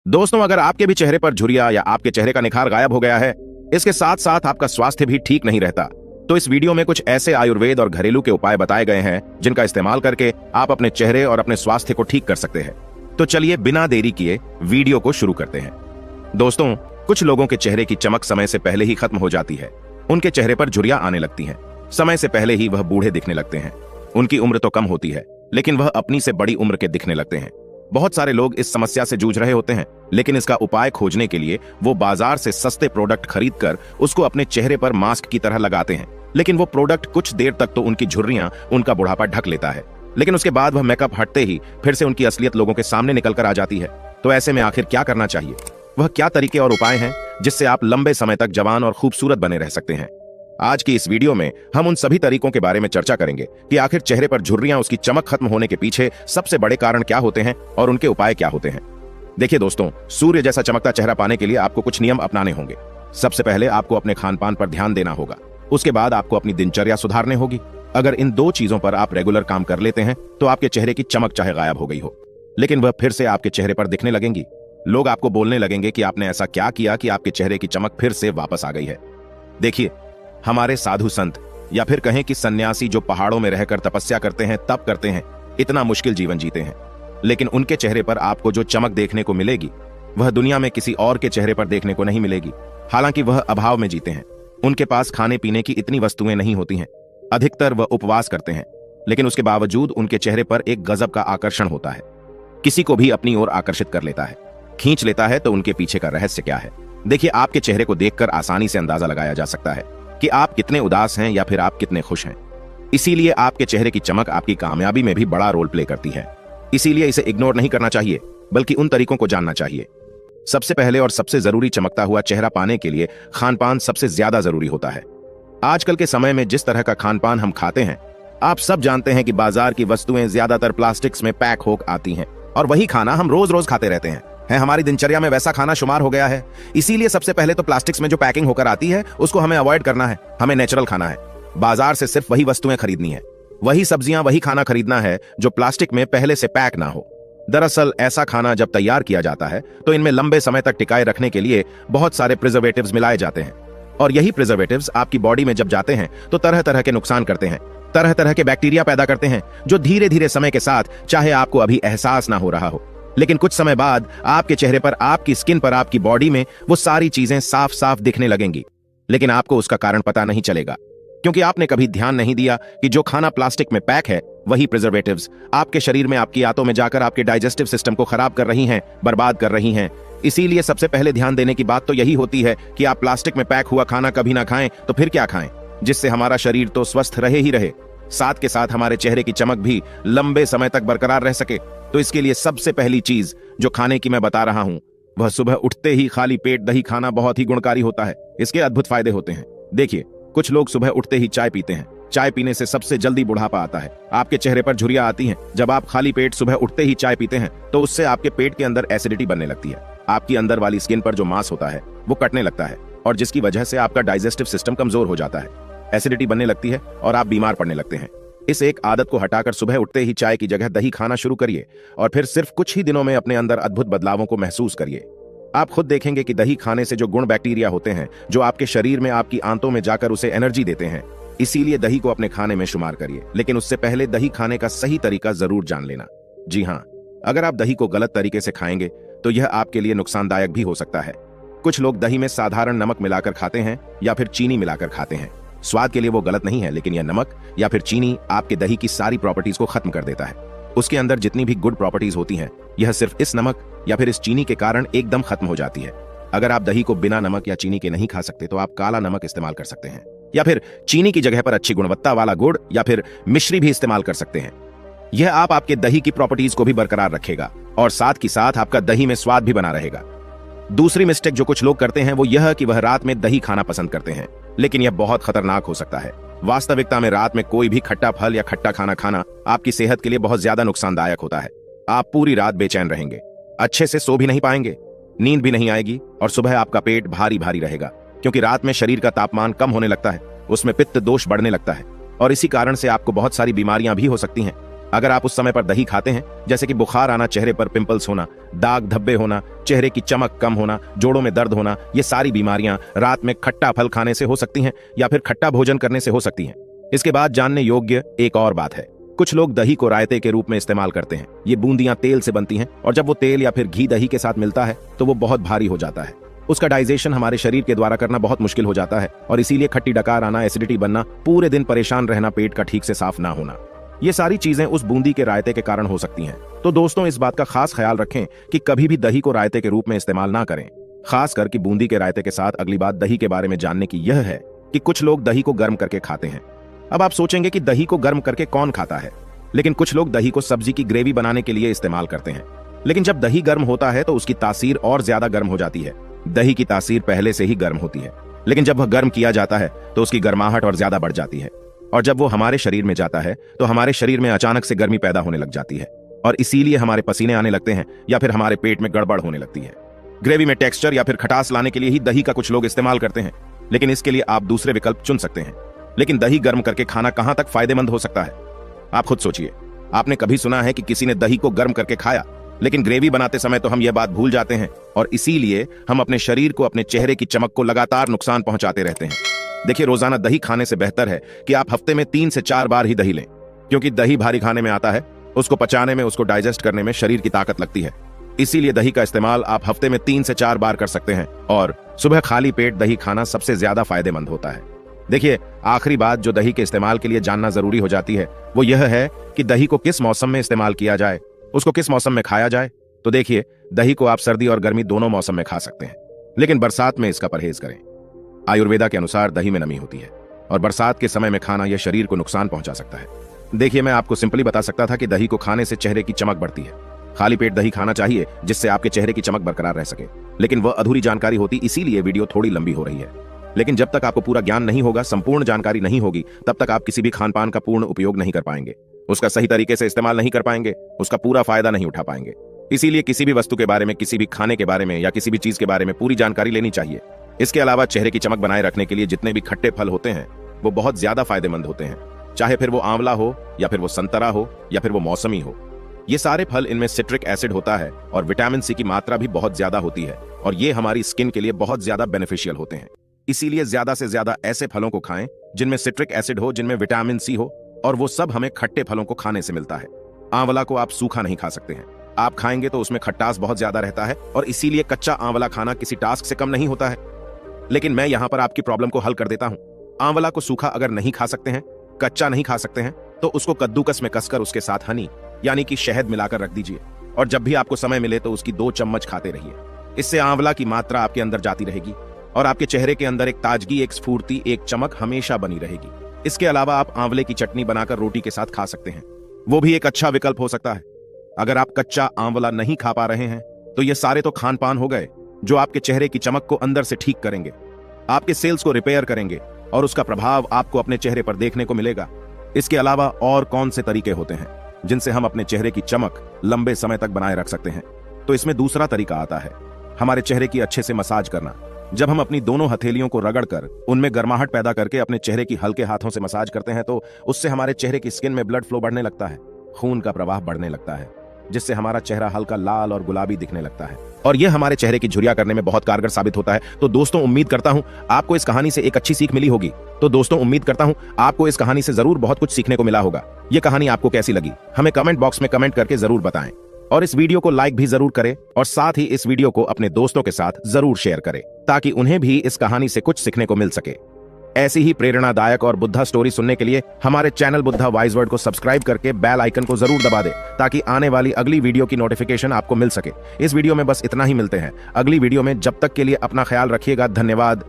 दोस्तों, अगर आपके भी चेहरे पर झुर्रियां या आपके चेहरे का निखार गायब हो गया है, इसके साथ साथ आपका स्वास्थ्य भी ठीक नहीं रहता, तो इस वीडियो में कुछ ऐसे आयुर्वेद और घरेलू के उपाय बताए गए हैं जिनका इस्तेमाल करके आप अपने चेहरे और अपने स्वास्थ्य को ठीक कर सकते हैं। तो चलिए बिना देरी किए वीडियो को शुरू करते हैं। दोस्तों, कुछ लोगों के चेहरे की चमक समय से पहले ही खत्म हो जाती है। उनके चेहरे पर झुर्रियां आने लगती हैं। समय से पहले ही वह बूढ़े दिखने लगते हैं। उनकी उम्र तो कम होती है, लेकिन वह अपनी से बड़ी उम्र के दिखने लगते हैं। बहुत सारे लोग इस समस्या से जूझ रहे होते हैं, लेकिन इसका उपाय खोजने के लिए वो बाजार से सस्ते प्रोडक्ट खरीदकर उसको अपने चेहरे पर मास्क की तरह लगाते हैं। लेकिन वो प्रोडक्ट कुछ देर तक तो उनकी झुर्रियां, उनका बुढ़ापा ढक लेता है, लेकिन उसके बाद वह मेकअप हटते ही फिर से उनकी असलियत लोगों के सामने निकल कर आ जाती है। तो ऐसे में आखिर क्या करना चाहिए? वह क्या तरीके और उपाय हैं जिससे आप लंबे समय तक जवान और खूबसूरत बने रह सकते हैं? आज की इस वीडियो में हम उन सभी तरीकों के बारे में चर्चा करेंगे कि आखिर चेहरे पर झुर्रियां, उसकी चमक खत्म होने के पीछे सबसे बड़े कारण क्या होते हैं और उनके उपाय क्या होते हैं। देखिए दोस्तों, सूर्य जैसा चमकता चेहरा पाने के लिए आपको कुछ नियम अपनाने होंगे। सबसे पहले आपको अपने खान पान पर ध्यान देना होगा। उसके बाद आपको अपनी दिनचर्या सुधारने होगी। अगर इन दो चीजों पर आप रेगुलर काम कर लेते हैं तो आपके चेहरे की चमक चाहे गायब हो गई हो, लेकिन वह फिर से आपके चेहरे पर दिखने लगेंगी। लोग आपको बोलने लगेंगे कि आपने ऐसा क्या किया कि आपके चेहरे की चमक फिर से वापस आ गई है। देखिए, हमारे साधु संत या फिर कहें कि सन्यासी जो पहाड़ों में रहकर तपस्या करते हैं, तप करते हैं, इतना मुश्किल जीवन जीते हैं, लेकिन उनके चेहरे पर आपको जो चमक देखने को मिलेगी वह दुनिया में किसी और के चेहरे पर देखने को नहीं मिलेगी। हालांकि वह अभाव में जीते हैं, उनके पास खाने पीने की इतनी वस्तुएं नहीं होती हैं, अधिकतर वह उपवास करते हैं, लेकिन उसके बावजूद उनके चेहरे पर एक गजब का आकर्षण होता है। किसी को भी अपनी ओर आकर्षित कर लेता है, खींच लेता है। तो उनके पीछे का रहस्य क्या है? देखिए, आपके चेहरे को देखकर आसानी से अंदाजा लगाया जा सकता है कि आप कितने उदास हैं या फिर आप कितने खुश हैं। इसीलिए आपके चेहरे की चमक आपकी कामयाबी में भी बड़ा रोल प्ले करती है। इसीलिए इसे इग्नोर नहीं करना चाहिए, बल्कि उन तरीकों को जानना चाहिए। सबसे पहले और सबसे जरूरी, चमकता हुआ चेहरा पाने के लिए खान पान सबसे ज्यादा जरूरी होता है। आजकल के समय में जिस तरह का खान पान हम खाते हैं, आप सब जानते हैं कि बाजार की वस्तुएं ज्यादातर प्लास्टिक्स में पैक हो आती हैं, और वही खाना हम रोज रोज खाते रहते हैं। हमारी दिनचर्या में वैसा खाना शुमार हो गया है। इसीलिए सबसे पहले तो प्लास्टिक्स में जो पैकिंग होकर आती है उसको हमें अवॉइड करना है। हमें नेचुरल खाना है। बाजार से सिर्फ वही वस्तुएं खरीदनी है, वही सब्जियां, वही खाना खरीदना है जो प्लास्टिक में पहले से पैक ना हो। दरअसल ऐसा खाना जब तैयार किया जाता है तो इनमें लंबे समय तक टिकाए रखने के लिए बहुत सारे प्रिजर्वेटिव्स मिलाए जाते हैं, और यही प्रिजर्वेटिव्स आपकी बॉडी में जब जाते हैं तो तरह तरह के नुकसान करते हैं, तरह तरह के बैक्टीरिया पैदा करते हैं, जो धीरे धीरे समय के साथ, चाहे आपको अभी एहसास ना हो रहा हो, लेकिन कुछ समय बाद आपके चेहरे पर, आपकी स्किन पर, आपकी बॉडी में वो सारी चीजें साफ साफ दिखने लगेंगी। लेकिन आपको उसका कारण पता नहीं चलेगा, क्योंकि आपने कभी ध्यान नहीं दिया कि जो खाना प्लास्टिक में पैक है, वही प्रिजर्वेटिव्स आपके शरीर में, आपकी आंतों में जाकर आपके डाइजेस्टिव सिस्टम को खराब कर रही हैं, बर्बाद कर रही हैं। इसीलिए सबसे पहले ध्यान देने की बात तो यही होती है कि आप प्लास्टिक में पैक हुआ खाना कभी ना खाएं, तो फिर क्या खाएं जिससे हमारा शरीर तो स्वस्थ रहे ही रहे, साथ के साथ हमारे चेहरे की चमक भी लंबे समय तक बरकरार रह सके। तो इसके लिए सबसे पहली चीज जो खाने की मैं बता रहा हूं, वह सुबह उठते ही खाली पेट दही खाना बहुत ही गुणकारी होता है। इसके अद्भुत फायदे होते हैं। देखिए, कुछ लोग सुबह उठते ही चाय पीते हैं। चाय पीने से सबसे जल्दी बुढ़ापा आता है। आपके चेहरे पर झुर्रियां आती हैं। जब आप खाली पेट सुबह उठते ही चाय पीते हैं तो उससे आपके पेट के अंदर एसिडिटी बनने लगती है। आपकी अंदर वाली स्किन पर जो मांस होता है वो कटने लगता है, और जिसकी वजह से आपका डाइजेस्टिव सिस्टम कमजोर हो जाता है। एसिडिटी बनने लगती है और आप बीमार पड़ने लगते हैं। इस एक आदत को हटाकर सुबह उठते ही चाय की जगह दही खाना शुरू करिए, और फिर सिर्फ कुछ ही दिनों में अपने अंदर अद्भुत बदलावों को महसूस करिए। आप खुद देखेंगे कि दही खाने से जो गुण बैक्टीरिया होते हैं, जो आपके शरीर में, आपकी आंतों में जाकर उसे एनर्जी देते हैं, इसीलिए दही को अपने खाने में शुमार करिए। लेकिन उससे पहले दही खाने का सही तरीका जरूर जान लेना। जी हाँ, अगर आप दही को गलत तरीके से खाएंगे तो यह आपके लिए नुकसानदायक भी हो सकता है। कुछ लोग दही में साधारण नमक मिलाकर खाते हैं या फिर चीनी मिलाकर खाते हैं। स्वाद के लिए वो गलत नहीं है, लेकिन यह नमक या फिर चीनी आपके दही की सारी प्रॉपर्टीज को खत्म कर देता है। उसके अंदर जितनी भी गुड प्रॉपर्टीज होती हैं, यह सिर्फ इस नमक या फिर इस चीनी के कारण एकदम खत्म हो जाती है। अगर आप दही को बिना नमक या चीनी के नहीं खा सकते तो आप काला नमक इस्तेमाल कर सकते हैं, या फिर चीनी की जगह पर अच्छी गुणवत्ता वाला गुड़ या फिर मिश्री भी इस्तेमाल कर सकते हैं। यह आपके दही की प्रॉपर्टीज को भी बरकरार रखेगा, और साथ ही साथ आपका दही में स्वाद भी बना रहेगा। दूसरी मिस्टेक जो कुछ लोग करते हैं वो यह कि वह रात में दही खाना पसंद करते हैं, लेकिन यह बहुत खतरनाक हो सकता है। वास्तविकता में रात में कोई भी खट्टा फल या खट्टा खाना खाना आपकी सेहत के लिए बहुत ज्यादा नुकसानदायक होता है। आप पूरी रात बेचैन रहेंगे, अच्छे से सो भी नहीं पाएंगे, नींद भी नहीं आएगी, और सुबह आपका पेट भारी भारी रहेगा, क्योंकि रात में शरीर का तापमान कम होने लगता है, उसमें पित्त दोष बढ़ने लगता है, और इसी कारण से आपको बहुत सारी बीमारियां भी हो सकती हैं। अगर आप उस समय पर दही खाते हैं, जैसे कि बुखार आना, चेहरे पर पिंपल्स होना, दाग धब्बे होना, चेहरे की चमक कम होना, जोड़ों में दर्द होना, ये सारी बीमारियां रात में खट्टा फल खाने से हो सकती हैं या फिर खट्टा भोजन करने से हो सकती हैं। इसके बाद जानने योग्य एक और बात है, कुछ लोग दही को रायते के रूप में इस्तेमाल करते हैं। ये बूंदियां तेल से बनती हैं और जब वो तेल या फिर घी दही के साथ मिलता है तो वो बहुत भारी हो जाता है। उसका डाइजेशन हमारे शरीर के द्वारा करना बहुत मुश्किल हो जाता है और इसीलिए खट्टी डकार आना, एसिडिटी बनना, पूरे दिन परेशान रहना, पेट का ठीक से साफ ना होना, ये सारी चीजें उस बूंदी के रायते के कारण हो सकती हैं। तो दोस्तों, इस बात का खास ख्याल रखें कि कभी भी दही को रायते के रूप में इस्तेमाल ना करें। खासकर कि बूंदी के रायते के साथ अगली बात दही के बारे में जानने की यह है कि कुछ लोग दही को गर्म करके खाते हैं। अब आप सोचेंगे कि दही को गर्म करके कौन खाता है, लेकिन कुछ लोग दही को सब्जी की ग्रेवी बनाने के लिए इस्तेमाल करते हैं। लेकिन जब दही गर्म होता है तो उसकी तासीर और ज्यादा गर्म हो जाती है। दही की तासीर पहले से ही गर्म होती है, लेकिन जब वह गर्म किया जाता है तो उसकी गर्माहट और ज्यादा बढ़ जाती है और जब वो हमारे शरीर में जाता है तो हमारे शरीर में अचानक से गर्मी पैदा होने लग जाती है और इसीलिए हमारे पसीने आने लगते हैं या फिर हमारे पेट में गड़बड़ होने लगती है। ग्रेवी में टेक्सचर या फिर खटास लाने के लिए ही दही का कुछ लोग इस्तेमाल करते हैं, लेकिन इसके लिए आप दूसरे विकल्प चुन सकते हैं। लेकिन दही गर्म करके खाना कहां तक फायदेमंद हो सकता है, आप खुद सोचिए। आपने कभी सुना है कि किसी ने दही को गर्म करके खाया? लेकिन ग्रेवी बनाते समय तो हम यह बात भूल जाते हैं और इसीलिए हम अपने शरीर को, अपने चेहरे की चमक को लगातार नुकसान पहुंचाते रहते हैं। देखिए, रोजाना दही खाने से बेहतर है कि आप हफ्ते में 3 से 4 बार ही दही लें, क्योंकि दही भारी खाने में आता है, उसको पचाने में, उसको डाइजेस्ट करने में शरीर की ताकत लगती है। इसीलिए दही का इस्तेमाल आप हफ्ते में 3 से 4 बार कर सकते हैं और सुबह खाली पेट दही खाना सबसे ज्यादा फायदेमंद होता है। देखिए, आखिरी बात जो दही के इस्तेमाल के लिए जानना जरूरी हो जाती है वो यह है कि दही को किस मौसम में इस्तेमाल किया जाए, उसको किस मौसम में खाया जाए। तो देखिए, दही को आप सर्दी और गर्मी दोनों मौसम में खा सकते हैं, लेकिन बरसात में इसका परहेज करें। आयुर्वेदा के अनुसार दही में नमी होती है और बरसात के समय में खाना यह शरीर को नुकसान पहुंचा सकता है। देखिए, मैं आपको सिंपली बता सकता था कि दही को खाने से चेहरे की चमक बढ़ती है। खाली पेट दही खाना चाहिए जिससे आपके चेहरे की चमक बरकरार रह सके, लेकिन वह अधूरी जानकारी होती, इसीलिए वीडियो थोड़ी लंबी हो रही है। लेकिन जब तक आपको पूरा ज्ञान नहीं होगा, संपूर्ण जानकारी नहीं होगी, तब तक आप किसी भी खान पान का पूर्ण उपयोग नहीं कर पाएंगे, उसका सही तरीके से इस्तेमाल नहीं कर पाएंगे, उसका पूरा फायदा नहीं उठा पाएंगे। इसीलिए किसी भी वस्तु के बारे में, किसी भी खाने के बारे में या किसी भी चीज के बारे में पूरी जानकारी लेनी चाहिए। इसके अलावा चेहरे की चमक बनाए रखने के लिए जितने भी खट्टे फल होते हैं वो बहुत ज्यादा फायदेमंद होते हैं, चाहे फिर वो आंवला हो या फिर वो संतरा हो या फिर वो मौसमी हो। ये सारे फल, इनमें सिट्रिक एसिड होता है और विटामिन सी की मात्रा भी बहुत ज्यादा होती है और ये हमारी स्किन के लिए बहुत ज्यादा बेनिफिशियल होते हैं। इसीलिए ज्यादा से ज्यादा ऐसे फलों को खाएं जिनमें सिट्रिक एसिड हो, जिनमें विटामिन सी हो, और वो सब हमें खट्टे फलों को खाने से मिलता है। आंवला को आप सूखा नहीं खा सकते हैं, आप खाएंगे तो उसमें खट्टास बहुत ज्यादा रहता है और इसीलिए कच्चा आंवला खाना किसी टास्क से कम नहीं होता है। लेकिन मैं यहां पर आपकी प्रॉब्लम को हल कर देता हूं। आंवला को सूखा अगर नहीं खा सकते हैं, कच्चा नहीं खा सकते हैं, तो उसको कद्दूकस में कसकर उसके साथ हनी यानी कि शहद मिलाकर रख दीजिए और जब भी आपको समय मिले तो उसकी 2 चम्मच खाते रहिए। इससे आंवला की मात्रा आपके अंदर जाती रहेगी और आपके चेहरे के अंदर एक ताजगी, एक स्फूर्ति, एक चमक हमेशा बनी रहेगी। इसके अलावा आप आंवले की चटनी बनाकर रोटी के साथ खा सकते हैं, वो भी एक अच्छा विकल्प हो सकता है। अगर आप कच्चा आंवला नहीं खा पा रहे हैं तो ये सारे तो खान पान हो गए जो आपके चेहरे की चमक को अंदर से ठीक करेंगे, आपके सेल्स को रिपेयर करेंगे और उसका प्रभाव आपको अपने चेहरे पर देखने को मिलेगा। इसके अलावा और कौन से तरीके होते हैं जिनसे हम अपने चेहरे की चमक लंबे समय तक बनाए रख सकते हैं? तो इसमें दूसरा तरीका आता है, हमारे चेहरे की अच्छे से मसाज करना। जब हम अपनी दोनों हथेलियों को रगड़कर उनमें गर्माहट पैदा करके अपने चेहरे की हल्के हाथों से मसाज करते हैं तो उससे हमारे चेहरे की स्किन में ब्लड फ्लो बढ़ने लगता है, खून का प्रवाह बढ़ने लगता है, जिससे हमारा चेहरा हल्का लाल और गुलाबी दिखने लगता है और यह हमारे चेहरे की झुर्रियां करने में बहुत कारगर साबित होता है। तो दोस्तों, उम्मीद करता हूं आपको इस कहानी से एक अच्छी सीख मिली होगी। तो दोस्तों, उम्मीद करता हूं आपको इस कहानी से जरूर बहुत कुछ सीखने को मिला होगा। यह कहानी आपको कैसी लगी हमें कमेंट बॉक्स में कमेंट करके जरूर बताएं और इस वीडियो को लाइक भी जरूर करें और साथ ही इस वीडियो को अपने दोस्तों के साथ जरूर शेयर करें ताकि उन्हें भी इस कहानी से कुछ सीखने को मिल सके। ऐसी ही प्रेरणादायक और बुद्धा स्टोरी सुनने के लिए हमारे चैनल बुद्धा वाइज वर्ड को सब्सक्राइब करके बेल आइकन को जरूर दबा दें ताकि आने वाली अगली वीडियो की नोटिफिकेशन आपको मिल सके। इस वीडियो में बस इतना ही, मिलते हैं अगली वीडियो में। जब तक के लिए अपना ख्याल रखिएगा। धन्यवाद।